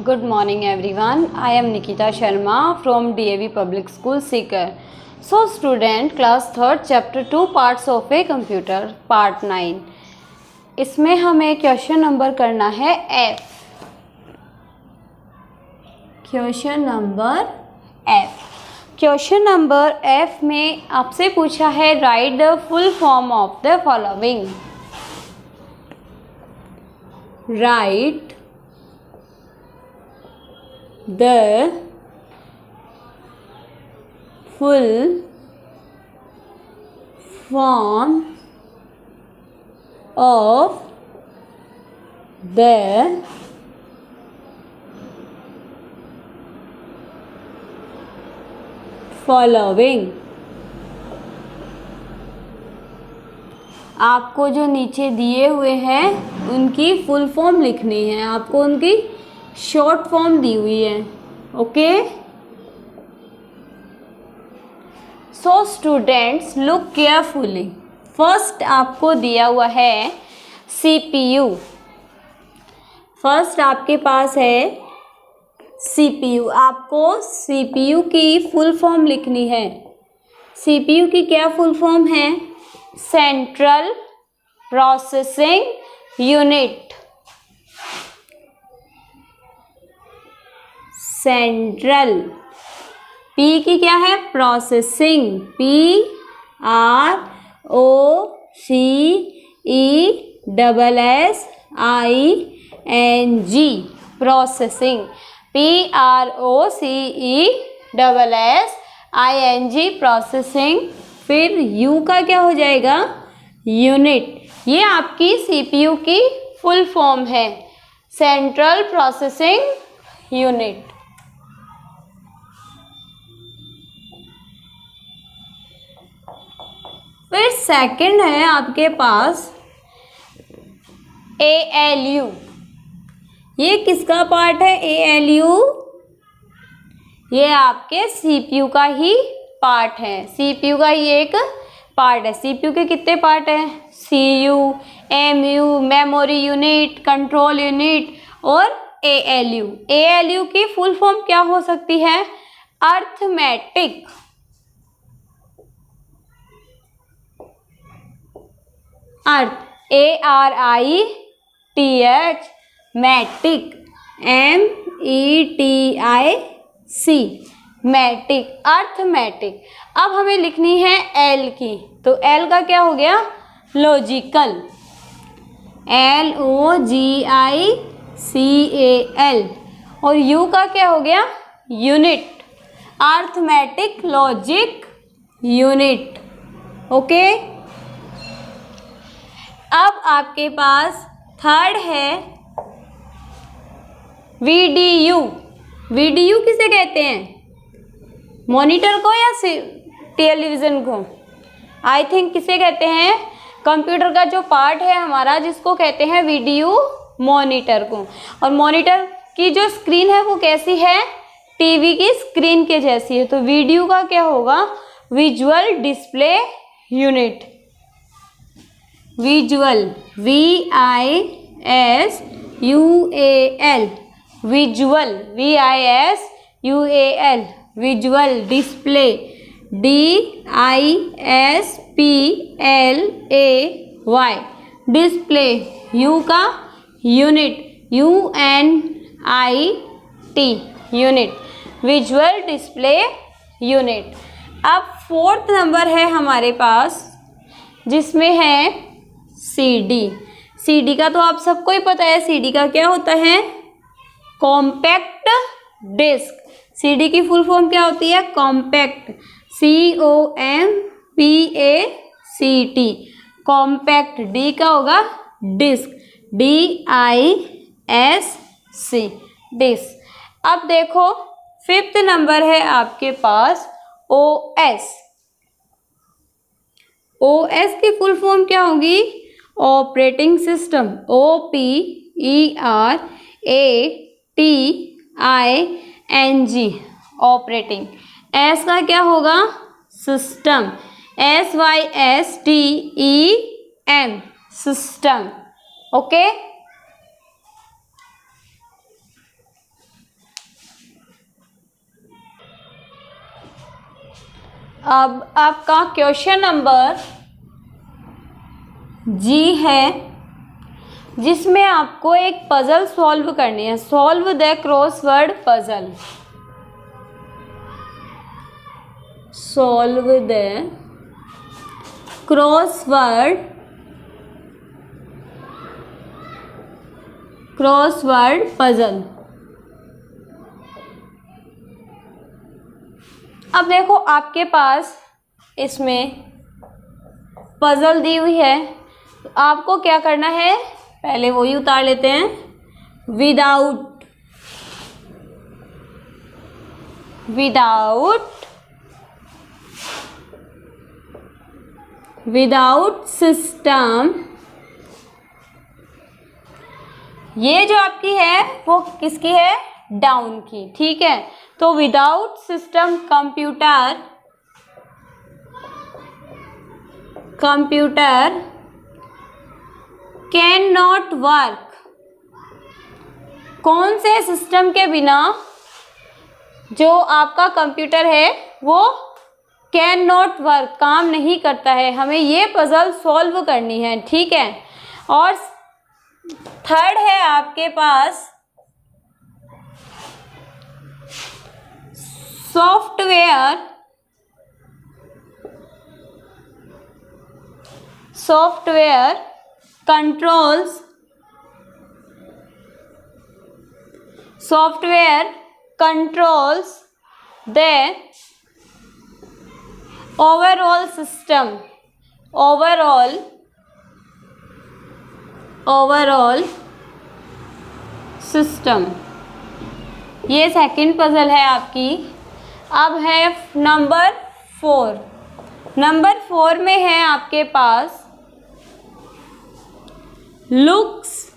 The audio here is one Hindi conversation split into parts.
Good morning everyone. I am Nikita Sharma from DAV Public School Sikar. So student class 3rd chapter 2 parts of a computer part 9. इसमें हमें क्वेश्चन नंबर करना है F. क्वेश्चन नंबर F में आपसे पूछा है right the full form of the following. Right the full form of the following. आपको जो नीचे दिए हुए हैं उनकी फुल फॉर्म लिखनी है. आपको उनकी शॉर्ट फॉर्म दी हुई है. Okay, so students look carefully. First आपको दिया हुआ है CPU. फर्स्ट आपके पास है CPU. आपको CPU की फुल फॉर्म लिखनी है. CPU की क्या फुल फॉर्म है? Central processing unit. Central. P की क्या है? Processing. PROCESSING. Processing. PROCESSING processing. फिर U का क्या हो जाएगा? यूनिट. ये आपकी CPU की फुल फॉर्म है. Central processing unit. फिर सेकंड है आपके पास ALU. ये किसका पार्ट है? ALU ये आपके CPU का ही पार्ट है. CPU का ही एक पार्ट है. CPU के कितने पार्ट हैं? CU, MU, memory unit, control unit और ALU. ALU की फुल फॉर्म क्या हो सकती है? Arithmetic. Arith. ARITH metic. METIC metic. Arithmetic. अब हमें लिखनी है L की. तो L का क्या हो गया? लॉजिकल. LOGICAL. और U का क्या हो गया? Unit. Arithmetic logic unit. Okay, अब आपके पास थर्ड है VDU. VDU किसे कहते हैं? मॉनिटर को या टेलीविज़न को? आई थिंक किसे कहते हैं? कंप्यूटर का जो पार्ट है हमारा जिसको कहते हैं VDU, मॉनिटर को. और मॉनिटर की जो स्क्रीन है वो कैसी है? टीवी की स्क्रीन के जैसी है. तो VDU का क्या होगा? Visual display unit. Visual. VISUAL visual. VISUAL visual display. DISPLAY display. U का unit. UNIT unit. Visual display unit. अब फोर्थ नंबर है हमारे पास जिसमें है CD. CD का तो आप सबको ही पता है. CD का क्या होता है? Compact disc. CD की फुल फॉर्म क्या होती है? कॉम्पैक्ट. COMPACT compact. D का होगा डिस्क. DISC disc. अब देखो फिफ्थ नंबर है आपके पास OS. OS की फुल फॉर्म क्या होगी? Operating system. OPERATING operating. S का क्या होगा? सिस्टम. SYSTEM system. ओके, अब आपका क्वेश्चन नंबर जी है, जिसमें आपको एक पजल सॉल्व करनी है। Solve the crossword puzzle. Solve the crossword puzzle. अब देखो आपके पास इसमें पजल दी हुई है, तो आपको क्या करना है, पहले वही उतार लेते हैं। विदाउट सिस्टम, ये जो आपकी है वो किसकी है, डाउन की, ठीक है। तो without system computer can not work. कौन से सिस्टम के बिना जो आपका कंप्यूटर है वो कैन नॉट वर्क, काम नहीं करता है। हमें ये पजल सॉल्व करनी है, ठीक है। और थर्ड है आपके पास software controls the overall system. ये सेकंड पजल है आपकी। अब है नंबर 4। नंबर 4 में है आपके पास looks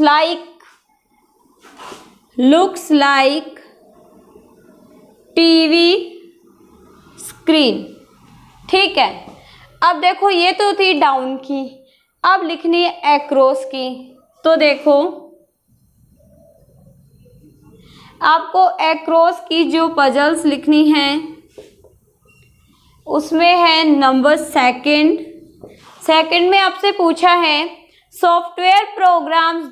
like टीवी स्क्रीन, ठीक है। अब देखो ये तो थी डाउन की, अब लिखनी है एक्रॉस की। तो देखो आपको एक्रॉस की जो पजल्स लिखनी है उसमें है नंबर सेकंड में आपसे पूछा है software programmes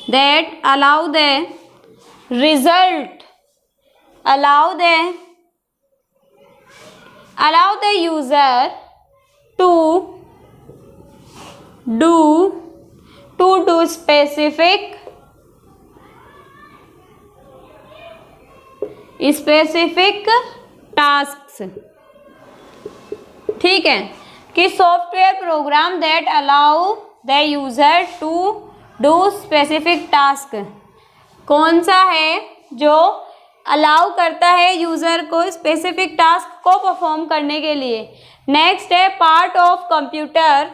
that allow the user to do specific tasks, ठीक है। कि software program that allow the user to do specific task, कौन सा है जो अलाउ करता है यूजर को स्पेसिफिक टास्क को परफॉर्म करने के लिए। नेक्स्ट है part of computer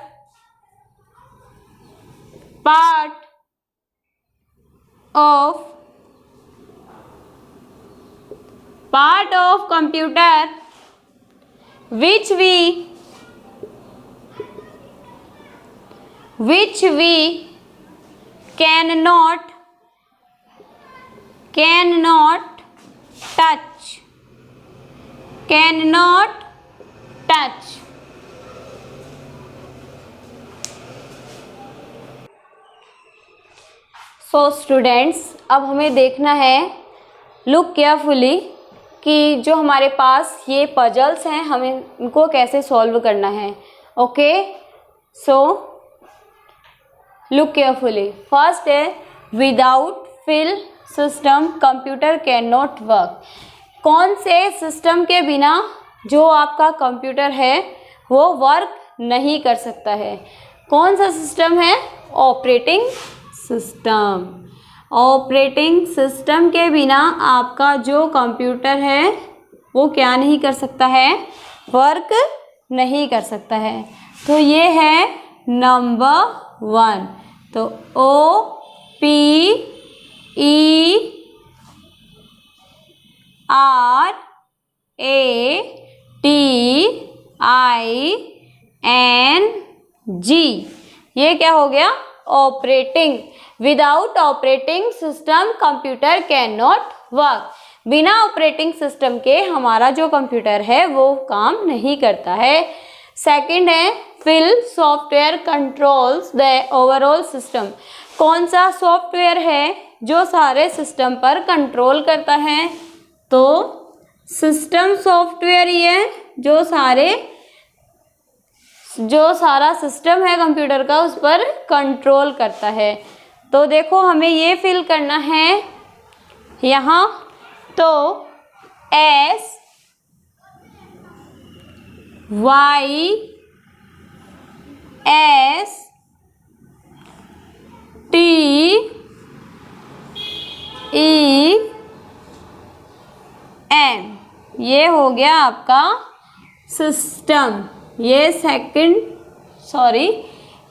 which we cannot touch. So students, अब हमें देखना है, लुक केयरफुली, कि जो हमारे पास ये पजल्स हैं हमें इनको कैसे सॉल्व करना है। Okay, so look carefully. First is without fill system computer can not work. कौन से सिस्टम के बिना जो आपका कंप्यूटर है वो वर्क नहीं कर सकता है। कौन सा सिस्टम है, ऑपरेटिंग सिस्टम के बिना आपका जो कंप्यूटर है वो क्या नहीं कर सकता है, वर्क नहीं कर सकता है। तो ये है नंबर 1। तो OPERATION RATING, ये क्या हो गया? Operating. Without operating system computer can not work. बिना ऑपरेटिंग सिस्टम के हमारा जो कंप्यूटर है वो काम नहीं करता है। सेकंड है फिल software controls the overall system. कौन सा सॉफ्टवेयर है जो सारे सिस्टम पर कंट्रोल करता है? तो सिस्टम सॉफ्टवेयर ही है जो सारा सिस्टम है कंप्यूटर का उस पर कंट्रोल करता है। तो देखो हमें ये फिल करना है यहाँ, तो SYSTEM, ये हो गया आपका सिस्टम।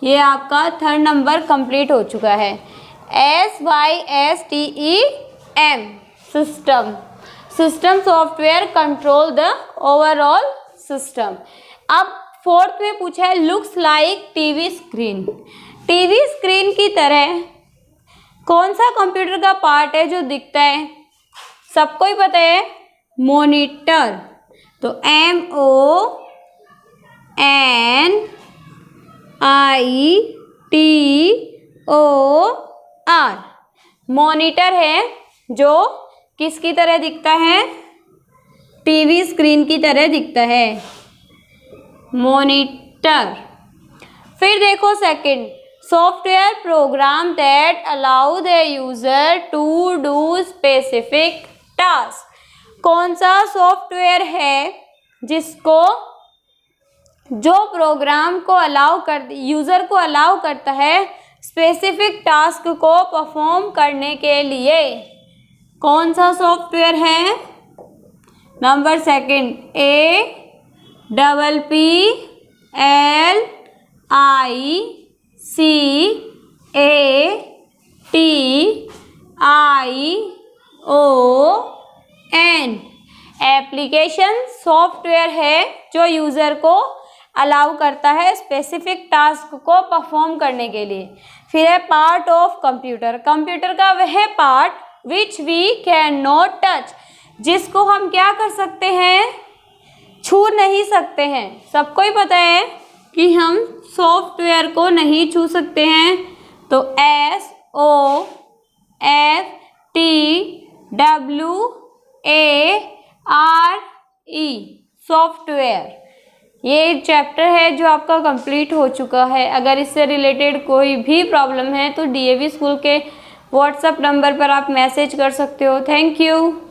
ये आपका थर्ड नंबर कंप्लीट हो चुका है। SYSTEM, system software control the overall system. अब फोर्थ में पूछा है looks like TV screen. TV screen की तरह कौन सा कंप्यूटर का पार्ट है जो दिखता है? सबको ही पता है, मॉनिटर। तो MONITOR, मॉनिटर है जो किसकी तरह दिखता है? टीवी स्क्रीन की तरह दिखता है, मॉनिटर। फिर देखो second, software program that allow the user to do specific task. कौन सा सॉफ्टवेयर है जो प्रोग्राम को यूजर को अलाउ करता है स्पेसिफिक टास्क को परफॉर्म करने के लिए? कौन सा सॉफ्टवेयर है? Number second, APPLICATION, application software है जो यूजर को अलाउ करता है स्पेसिफिक टास्क को परफॉर्म करने के लिए। फिर है पार्ट ऑफ कंप्यूटर, कंप्यूटर का वह part which we can not touch, जिसको हम क्या कर सकते हैं? छू नहीं सकते हैं। सबको ही पता है कि हम सॉफ्टवेयर को नहीं छू सकते हैं। तो SOFTWARE, सॉफ्टवेयर। ये चैप्टर है जो आपका कंप्लीट हो चुका है। अगर इससे रिलेटेड कोई भी प्रॉब्लम है तो DAV स्कूल के व्हाट्सएप नंबर पर आप मैसेज कर सकते हो। Thank you.